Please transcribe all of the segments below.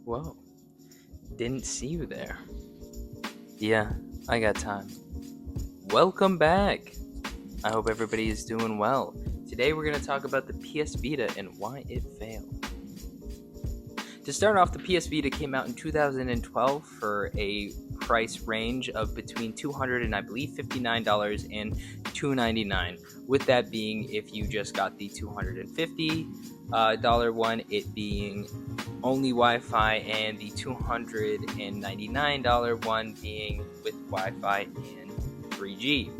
Whoa, didn't see you there. Yeah, I got time. Welcome back. I hope everybody is doing well. Today we're going to talk about the PS Vita and why it failed. To start off, the PS Vita came out in 2012 for a price range of between $200 and I believe $59 and $299. With that being, if you just got the $250 one, it being only Wi-Fi, and the $299 one being with Wi-Fi and 3G.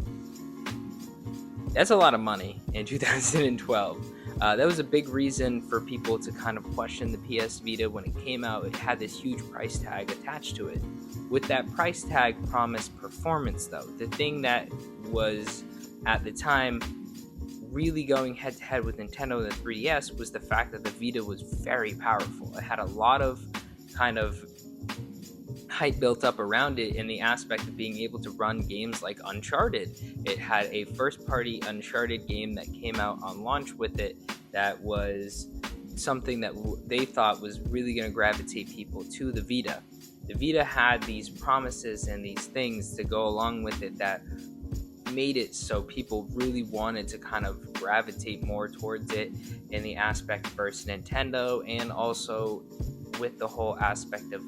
That's a lot of money in 2012. That was a big reason for people to kind of question the PS Vita when it came out. It had this huge price tag attached to it. With that price tag promised performance, though. The thing that was, at the time, really going head-to-head with Nintendo and the 3DS was the fact that the Vita was very powerful. It had a lot of kind of hype built up around it in the aspect of being able to run games like Uncharted. It had a first-party Uncharted game that came out on launch with it that was something that they thought was really going to gravitate people to the Vita. The Vita had these promises and these things to go along with it that made it so people really wanted to kind of gravitate more towards it in the aspect versus Nintendo, and also with the whole aspect of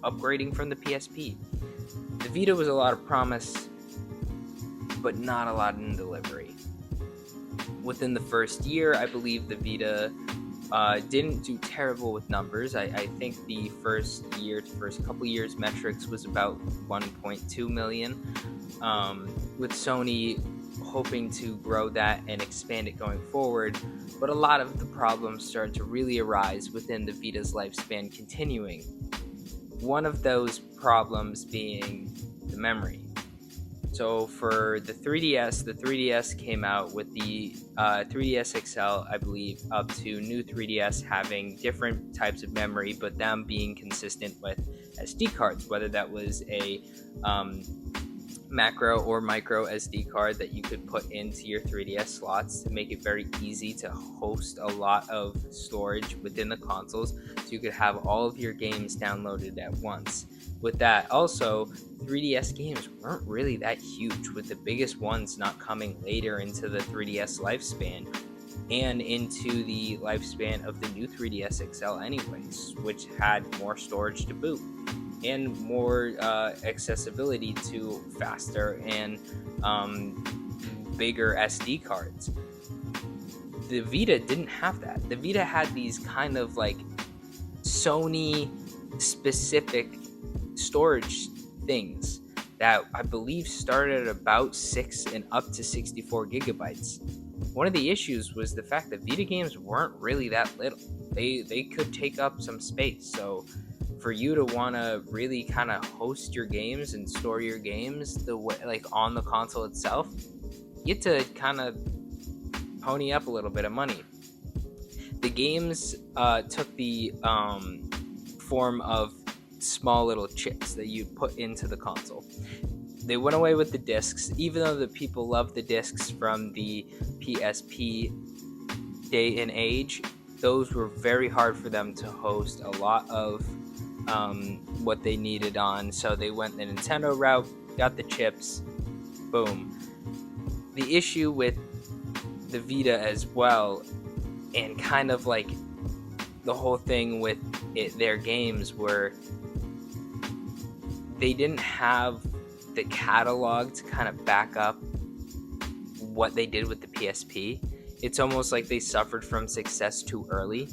upgrading from the PSP. The Vita was a lot of promise, but not a lot in delivery. Within the first year, I believe the Vita didn't do terrible with numbers. I think the first couple years metrics was about 1.2 million, with Sony hoping to grow that and expand it going forward. But a lot of the problems started to really arise within the Vita's lifespan continuing. One of those problems being the memory. So for the 3DS came out with the 3DS XL, I believe, up to new 3DS having different types of memory, but them being consistent with SD cards, whether that was a macro or micro SD card that you could put into your 3DS slots to make it very easy to host a lot of storage within the consoles, so you could have all of your games downloaded at once. With that, also, 3DS games weren't really that huge, with the biggest ones not coming later into the 3DS lifespan and into the lifespan of the new 3DS XL anyways, which had more storage to boot and more accessibility to faster and bigger SD cards. The Vita didn't have that. The Vita had these kind of like Sony specific storage things that I believe started at about 6 and up to 64 gigabytes. One of the issues was the fact that Vita games weren't really that little. They could take up some space, so for you to want to really kind of host your games and store your games the way, like on the console itself, you had to kind of pony up a little bit of money. The games took the form of small little chips that you put into the console. They went away with the discs, even though the people loved the discs from the PSP day and age. Those were very hard for them to host a lot of what they needed on, so they went the Nintendo route, got the chips, boom. The issue with the Vita as well, and kind of like the whole thing with their games, were they didn't have the catalog to kind of back up what they did with the PSP. It's almost like they suffered from success too early.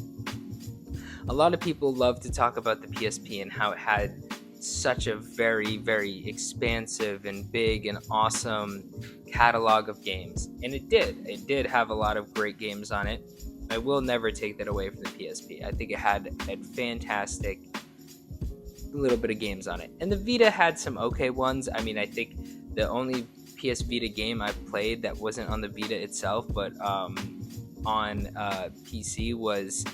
A lot of people love to talk about the PSP and how it had such a very, very expansive and big and awesome catalog of games. And it did. It did have a lot of great games on it. I will never take that away from the PSP. I think it had a fantastic little bit of games on it. And the Vita had some okay ones. I mean, I think the only PS Vita game I played that wasn't on the Vita itself, but on PC was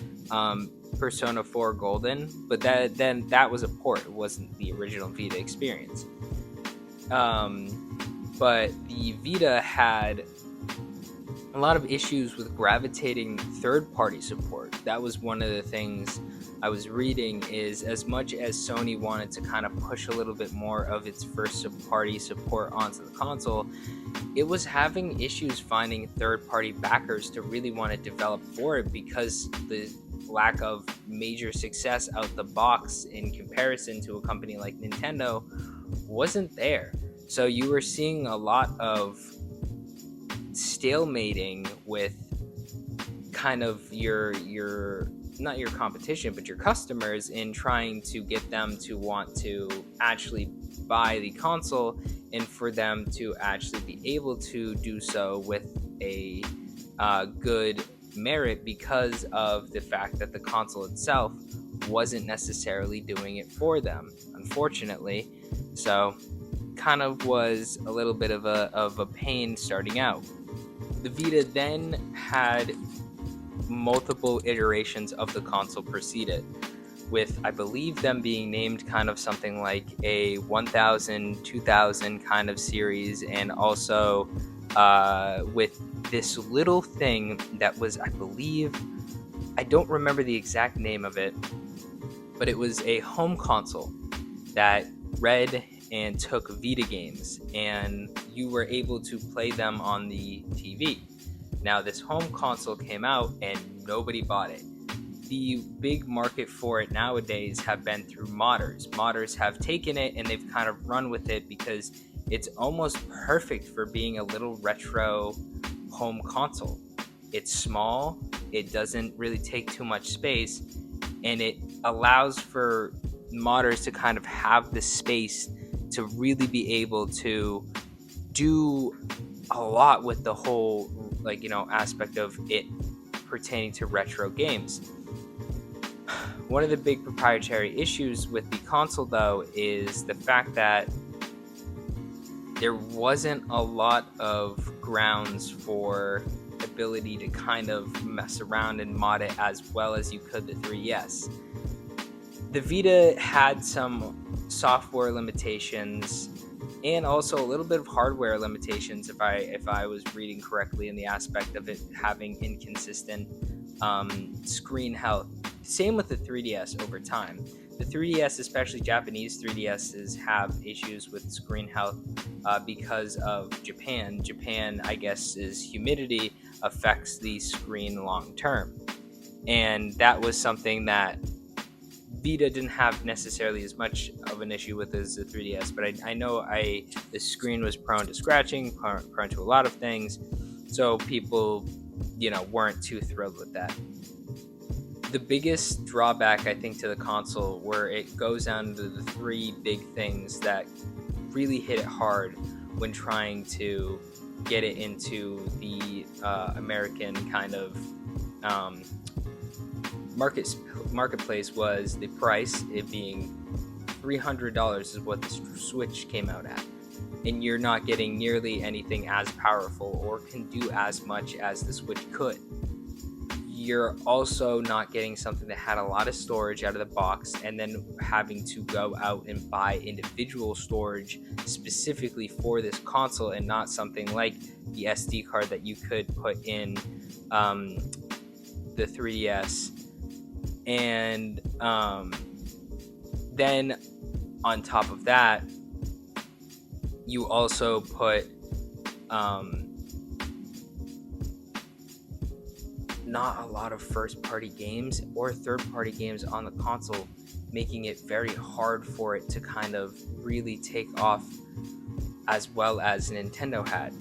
Persona 4 Golden, but that was a port. It wasn't the original Vita experience. But the Vita had a lot of issues with gravitating third-party support. That was one of the things I was reading is, as much as Sony wanted to kind of push a little bit more of its first party support onto the console, it was having issues finding third-party backers to really want to develop for it, because the lack of major success out the box in comparison to a company like Nintendo wasn't there. So you were seeing a lot of stalemating with kind of your not your competition, but your customers, in trying to get them to want to actually buy the console, and for them to actually be able to do so with a good merit, because of the fact that the console itself wasn't necessarily doing it for them, unfortunately. So kind of was a little bit of a pain starting out. The Vita then had multiple iterations of the console preceded, with, I believe, them being named kind of something like a 1000, 2000 kind of series, and also with this little thing that was, I believe, I don't remember the exact name of it, but it was a home console that read and took Vita games, and you were able to play them on the TV. Now, this home console came out and nobody bought it. The big market for it nowadays have been through modders. Modders have taken it and they've kind of run with it, because it's almost perfect for being a little retro home console. It's small, it doesn't really take too much space, and it allows for modders to kind of have the space to really be able to do a lot with the whole aspect of it pertaining to retro games. One of the big proprietary issues with the console, though, is the fact that there wasn't a lot of grounds for ability to kind of mess around and mod it as well as you could the 3DS. The Vita had some software limitations and also a little bit of hardware limitations, if I was reading correctly, in the aspect of it having inconsistent screen health. Same with the 3DS over time. The 3DS, especially Japanese 3DSs, have issues with screen health because of Japan. Japan, I guess, is humidity affects the screen long term. And that was something that Vita didn't have necessarily as much of an issue with as the 3DS, but I know the screen was prone to scratching, prone to a lot of things, so people, weren't too thrilled with that. The biggest drawback, I think, to the console, where it goes down to the three big things that really hit it hard when trying to get it into the American kind of marketplace, was the price. It being $300 is what the Switch came out at, and you're not getting nearly anything as powerful or can do as much as the Switch could. You're also not getting something that had a lot of storage out of the box, and then having to go out and buy individual storage specifically for this console, and not something like the SD card that you could put in the 3DS. And then on top of that, you also put not a lot of first-party games or third-party games on the console, making it very hard for it to kind of really take off as well as Nintendo had.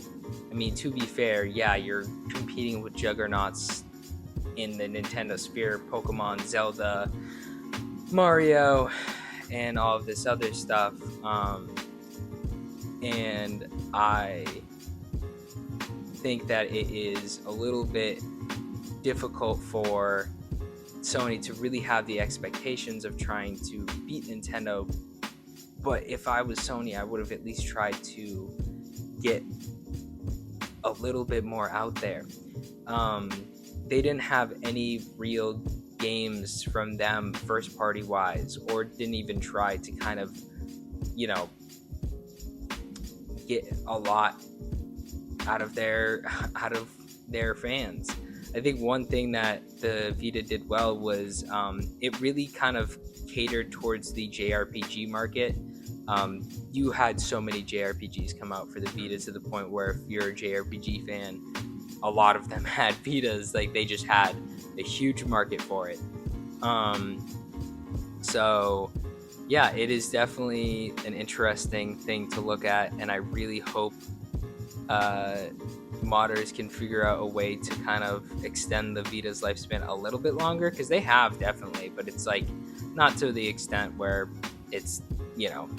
I mean, to be fair, yeah, you're competing with juggernauts in the Nintendo sphere, Pokemon, Zelda, Mario, and all of this other stuff. And I think that it is a little bit difficult for Sony to really have the expectations of trying to beat Nintendo. But if I was Sony, I would have at least tried to get a little bit more out there. They didn't have any real games from them first party wise, or didn't even try to kind of, get a lot out of their fans. I think one thing that the Vita did well was it really kind of catered towards the JRPG market. You had so many JRPGs come out for the Vita to the point where if you're a JRPG fan, a lot of them had Vitas. Like they just had a huge market for it. So yeah, it is definitely an interesting thing to look at, and I really hope modders can figure out a way to kind of extend the Vita's lifespan a little bit longer, because they have definitely, but it's like not to the extent where it's, you know,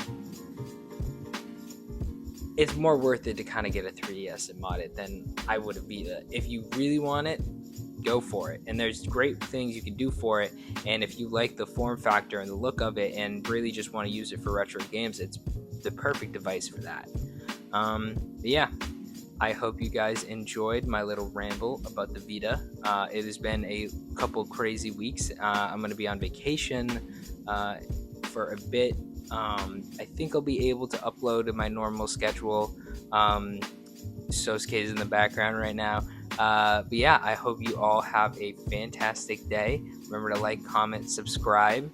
it's more worth it to kind of get a 3DS and mod it than I would a Vita. If you really want it, go for it, and there's great things you can do for it, and if you like the form factor and the look of it and really just want to use it for retro games, it's the perfect device for that. Yeah, I hope you guys enjoyed my little ramble about the Vita. It has been a couple crazy weeks. I'm going to be on vacation for a bit. I think I'll be able to upload in my normal schedule. Sosuke's in the background right now. But yeah, I hope you all have a fantastic day. Remember to like, comment, subscribe.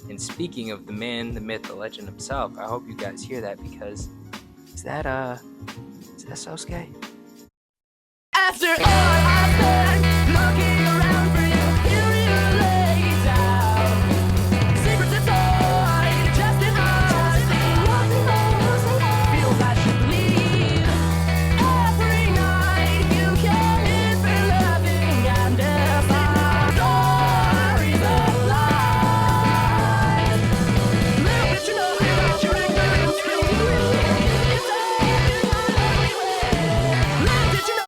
And speaking of the man, the myth, the legend himself, I hope you guys hear that, because is that Sosuke? After all